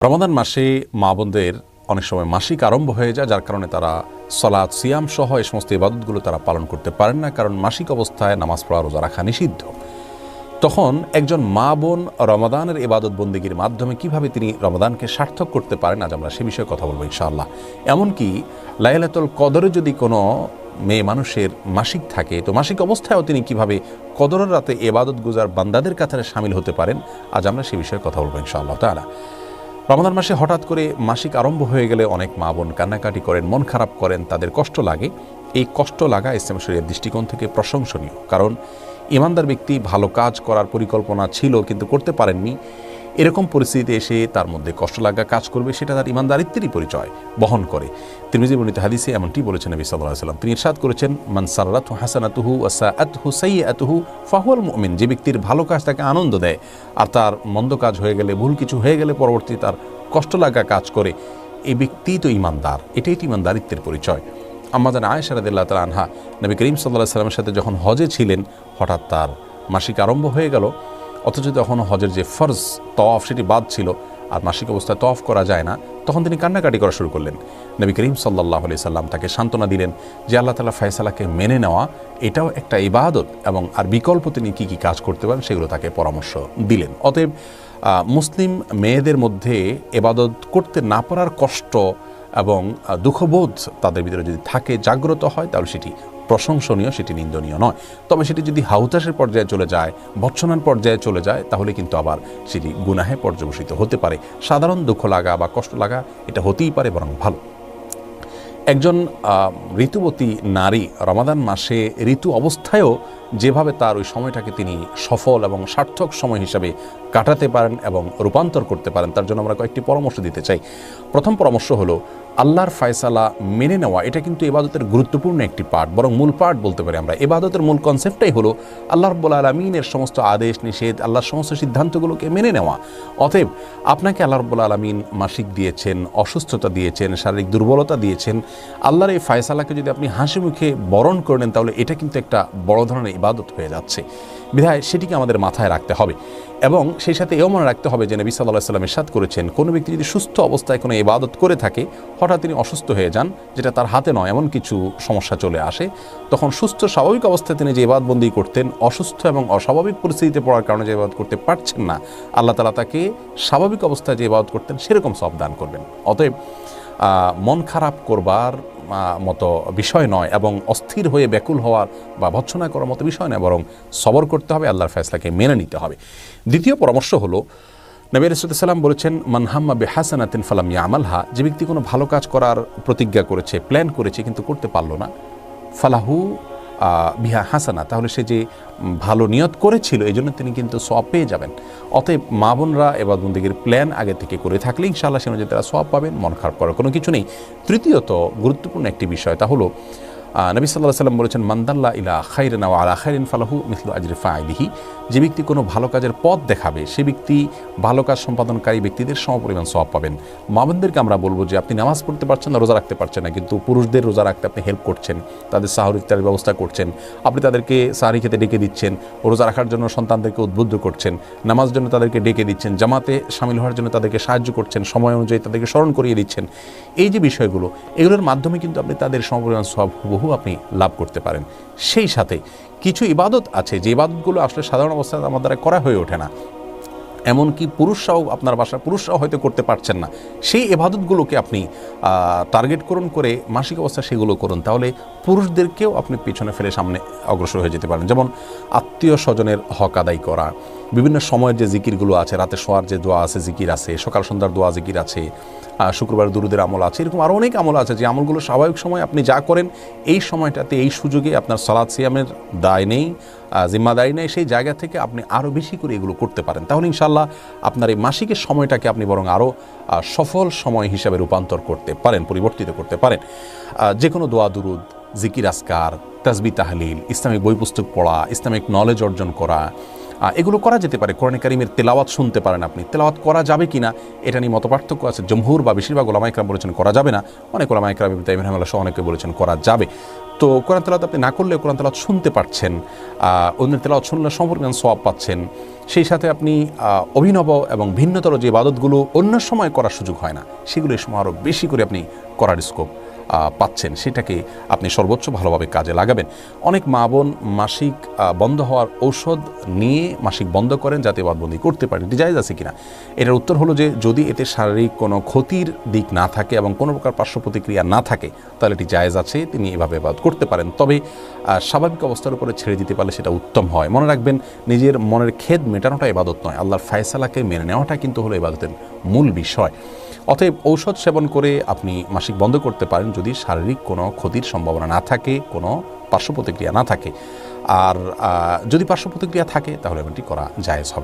রমাদান মাসে মা বোনদের অনেক সময় মাসিক আরম্ভ হয়ে যায়, যার কারণে তারা সালাত সিয়াম সহ এই সমস্ত ইবাদতগুলো তারা পালন করতে পারেন না, কারণ মাসিক অবস্থায় নামাজ পড়া রোজা রাখা নিষিদ্ধ। তখন একজন মা বোন রমাদানের ইবাদত বন্দেগীর মাধ্যমে কিভাবে তিনি রমাদানকে সার্থক করতে পারেন, আজ আমরা সে বিষয়ে কথা বলবো ইনশাআল্লাহ। এমনকি লাইলাতুল কদরে যদি কোনো মেয়ে মানুষের মাসিক থাকে, তো মাসিক অবস্থায়ও তিনি কিভাবে কদরের রাতে ইবাদত গুজার বান্দাদের কাতারে শামিল হতে পারেন, আজ আমরা সে বিষয়ে কথা বলবো ইনশাআল্লাহ তাআলা। রমাদান মাসে হঠাৎ করে মাসিক আরম্ভ হয়ে গেলে অনেক মা বোন কান্নাকাটি করেন, মন খারাপ করেন, তাদের কষ্ট লাগে। এই কষ্ট লাগা ইসলাম শরীয়তের দৃষ্টিকোণ থেকে প্রশংসনীয়, কারণ ইমানদার ব্যক্তি ভালো কাজ করার পরিকল্পনা ছিল কিন্তু করতে পারেননি, এরকম পরিস্থিতিতে এসে তার মধ্যে কষ্ট লাগা কাজ করবে, সেটা তার ইমানদারিত্বেরই পরিচয় বহন করে। তিরমিজি বর্ণিত হাদিসে এমনটি বলেছেন নবী সাল্লাল্লাহু আলাইহি ওয়াসাল্লাম। তিনি ইরশাদ করেছেন, মান সাররাতহু হাসানাতুহু ওয়া সাআতহু সাইয়্যাতুহু ফাহুয়াল মুমিন। যে ব্যক্তির ভালো কাজ তাকে আনন্দ দেয় আর তার মন্দ কাজ হয়ে গেলে, ভুল কিছু হয়ে গেলে পরবর্তী তার কষ্ট লাগা কাজ করে, এই ব্যক্তি তো ইমানদার। এটাই তো ইমানদারিত্বের পরিচয়। আম্মা জান আয়েশা রাদিয়াল্লাহু তাআলা আনহা নবী করিম সাল্লাল্লাহু আলাইহি ওয়াসাল্লামের সাথে যখন হজে ছিলেন, হঠাৎ তার মাসিক আরম্ভ হয়ে গেল, অথচ তখন হজের যে ফরজ তওয়াফ সেটি বাদ ছিল আর মাসিক অবস্থায় তওয়াফ করা যায় না, তখন তিনি কান্নাকাটি করা শুরু করলেন। নবী করিম সাল্লাল্লাহু আলাইহি সাল্লাম তাকে সান্ত্বনা দিলেন যে আল্লাহ তাআলা ফয়সালাকে মেনে নেওয়া এটাও একটা ইবাদত, এবং আর বিকল্প তিনি কী কী কাজ করতে পারেন সেগুলো তাকে পরামর্শ দিলেন। অতএব মুসলিম মেয়েদের মধ্যে ইবাদত করতে না পারার কষ্ট এবং দুঃখবোধ তাদের ভিতরে যদি থাকে, জাগ্রত হয়, তাহলে সেটি প্রশংসনীয়, সেটি নিন্দনীয় নয়। তবে সেটি যদি হাউতাসের পর্যায়ে চলে যায়, ভৎসনার পর্যায়ে চলে যায়, তাহলে কিন্তু আবার সেটি গুনাহে পর্যবসিত হতে পারে। সাধারণ দুঃখ লাগা বা কষ্ট লাগা এটা হতেই পারে, বরং ভালো। একজন ঋতুবতী নারী রমাদান মাসে ঋতু অবস্থায়ও যেভাবে তার ওই সময়টাকে তিনি সফল এবং সার্থক সময় হিসাবে কাটাতে পারেন এবং রূপান্তর করতে পারেন, তার জন্য আমরা কয়েকটি পরামর্শ দিতে চাই। প্রথম পরামর্শ হলো, আল্লাহর ফয়সালা মেনে নেওয়া। এটা কিন্তু ইবাদতের গুরুত্বপূর্ণ একটি পার্ট, বরং মূল পার্ট বলতে পারি আমরা। ইবাদতের মূল কনসেপ্টটাই হলো আল্লাহ রাব্বুল আলামিনের সমস্ত আদেশ নিষেধ, আল্লাহর সমস্ত সিদ্ধান্তগুলোকে মেনে নেওয়া। অতএব আপনাকে আল্লাহ রাব্বুল আলামিন মাসিক দিয়েছেন, অসুস্থতা দিয়েছেন, শারীরিক দুর্বলতা দিয়েছেন, আল্লাহর এই ফয়সালাকে যদি আপনি হাসি মুখে বরণ করে নেন, তাহলে এটা কিন্তু একটা বড় ধরনের ইবাদত হয়ে যাচ্ছে। বিধায় সেটিকে আমাদের মাথায় রাখতে হবে, এবং সেই সাথে এও মনে রাখতে হবে যে নবী সাল্লাল্লাহু আলাইহি ওয়াসাল্লাম ইরশাদ করেছেন, কোনো ব্যক্তি যদি সুস্থ অবস্থায় কোনো ইবাদত করে থাকে, হঠাৎ তিনি অসুস্থ হয়ে যান, যেটা তার হাতে নয়, এমন কিছু সমস্যা চলে আসে, তখন সুস্থ স্বাভাবিক অবস্থায় তিনি যে ইবাদতবন্দি করতেন, অসুস্থ এবং অস্বাভাবিক পরিস্থিতিতে পড়ার কারণে যে ইবাদত করতে পারছেন না, আল্লাহ তাআলা তাকে স্বাভাবিক অবস্থায় যে ইবাদত করতেন সেরকম সওয়াব দান করবেন। অতএব মন খারাপ করবার মতো বিষয় নয়, এবং অস্থির হয়ে ব্যাকুল হওয়ার বা ভৎসনা করার মতো বিষয় নয়, বরং সবর করতে হবে, আল্লাহর ফয়সালাকে মেনে নিতে হবে। দ্বিতীয় পরামর্শ হলো, নবী রাসূলুল্লাহ সাল্লাল্লাহু আলাইহি ওয়াসাল্লাম বলেছেন, মান হাম্মা বিহাসানাতিন ফালাম ইয়ামালহা। যে ব্যক্তি কোনো ভালো কাজ করার প্রতিজ্ঞা করেছে, প্ল্যান করেছে, কিন্তু করতে পারলো না, ফালাহু বিহা হাসানা, তাহলে সে যে ভালো নিয়ত করেছিল এই জন্য তিনি কিন্তু সওয়াব পেয়ে যাবেন। অতএব মা বোনরা ইবাদত বন্দেগীর প্ল্যান আগে থেকে করে থাকলে ইনশাআল্লাহ সে অনুযায়ী তারা সওয়াব পাবেন, মন খারাপ করার কোনো কিছু নেই। তৃতীয়ত গুরুত্বপূর্ণ একটি বিষয়, তা হলো নবী সাল্লাল্লাহু আলাইহি ওয়াসাল্লাম বলেছেন, মান দাল্লা ইলা খাইরিন ওয়া আলা খাইরিন ফালাহু মিসলু আজরি ফাইলিহি। যে ব্যক্তি কোনো ভালো কাজের পথ দেখাবে, সে ব্যক্তি ভালো কাজ সম্পাদনকারী ব্যক্তিদের সমপরিমাণ সওয়াব পাবেন। মা বোনদেরকে আমরা বলবো যে আপনি নামাজ পড়তে পারছেন না, রোজা রাখতে পারছেন না, কিন্তু পুরুষদের রোজা রাখতে আপনি হেল্প করছেন, তাদের সাহরি ইফতারের ব্যবস্থা করছেন, আপনি তাদেরকে সাহরি খেতে ডেকে দিচ্ছেন, রোজা রাখার জন্য সন্তানদেরকে উদ্বুদ্ধ করছেন, নামাজের জন্য তাদেরকে ডেকে দিচ্ছেন, জামাতে শামিল হওয়ার জন্য তাদেরকে সাহায্য করছেন, সময় অনুযায়ী তাদেরকে স্মরণ করিয়ে দিচ্ছেন। এই যে বিষয়গুলো, এগুলোর মাধ্যমে কিন্তু আপনি তাদের সমপরিমাণ সওয়াব হুবহু আপনি লাভ করতে পারেন। সেই সাথে কিছু ইবাদত আছে যে ইবাদতগুলো আসলে সাধারণ অবস্থায় আমার দ্বারা করা হয়ে ওঠে না, এমনকি পুরুষরাও, আপনার বাসার পুরুষরাও হয়তো করতে পারছেন না, সেই ইবাদতগুলোকে আপনি টার্গেট করুন করে মাসিক অবস্থায় সেগুলো করুন, তাহলে পুরুষদেরকেও আপনি পিছনে ফেলে সামনে অগ্রসর হয়ে যেতে পারেন। যেমন আত্মীয় স্বজনের হক আদায় করা, বিভিন্ন সময়ের যে জিকিরগুলো আছে, রাতে শোয়ার যে দোয়া আছে, জিকির আছে, সকাল সন্ধ্যার দোয়া জিকির আছে, শুক্রবার দুরুদের আমল আছে, এরকম আরও অনেক আমল আছে যে আমলগুলো স্বাভাবিক সময় আপনি যা করেন, এই সময়টাতে এই সুযোগে আপনার সালাত সিয়ামের দায় নেই, জিম্মাদারি নেই, সেই জায়গা থেকে আপনি আরও বেশি করে এগুলো করতে পারেন। তাহলে ইনশাআল্লাহ আপনার এই মাসিকের সময়টাকে আপনি বরং আরও সফল সময় হিসাবে রূপান্তর করতে পারেন, পরিবর্তিত করতে পারেন। যে কোনো দোয়া দুরুদ, জিকির আসকার, তাসবিহ তাহলিল, ইসলামিক বই পুস্তক পড়া, ইসলামিক নলেজ অর্জন করা, এগুলো করা যেতে পারে। কোরআনে কারিমের তেলাওয়াত শুনতে পারেন আপনি, তেলাওয়াত করা যাবে কি না এটা নিয়ে মতপার্থক্য আছে। জমহুর বা বেশিরভাগ ওলামা ইকরাম বলেছেন করা যাবে না, অনেক ওলামা ইকরাম ইবনে তাইমিয়া রাহিমাহুল্লাহ সহ অনেকে বলেছেন করা যাবে। তো কোরআন তেলাওয়াত আপনি না করলে কোরআন তেলাওয়াত শুনতে পারছেন, অন্যের তেলাওয়াত শুনলে সম্পর্কে সওয়াব পাচ্ছেন। সেই সাথে আপনি অভিনব এবং ভিন্নতর যে ইবাদতগুলো অন্য সময় করার সুযোগ হয় না, সেগুলো এই সময় আরও বেশি করে আপনি করার স্কোপ পাচ্ছেন, সেটাকে আপনি সর্বোচ্চ ভালোভাবে কাজে লাগাবেন। অনেক মা বোন মাসিক বন্ধ হওয়ার ঔষধ নিয়ে মাসিক বন্ধ করেন যাতে ইবাদতবন্দি করতে পারেন। এটি জায়েজ আছে কিনা? এটার উত্তর হলো যে যদি এতে শারীরিক কোনো ক্ষতির দিক না থাকে এবং কোনো প্রকার পার্শ্ব প্রতিক্রিয়া না থাকে তাহলে এটি জায়েজ আছে, তিনি এভাবে ইবাদত করতে পারেন। তবে স্বাভাবিক অবস্থার উপরে ছেড়ে দিতে পারলে সেটা উত্তম হয়। মনে রাখবেন, নিজের মনের খেদ মেটানোটা ইবাদত নয়, আল্লাহর ফায়সালাকে মেনে নেওয়াটা কিন্তু হলো ইবাদতের মূল বিষয়। অতএব ঔষধ সেবন করে আপনি মাসিক বন্ধ করতে পারেন যদি শারীরিক কোনো ক্ষতির সম্ভাবনা না থাকে, কোনো পার্শ্ব প্রতিক্রিয়া না থাকে। আর যদি পার্শ্ব প্রতিক্রিয়া থাকে তাহলে এমনটি করা জায়েজ হবে।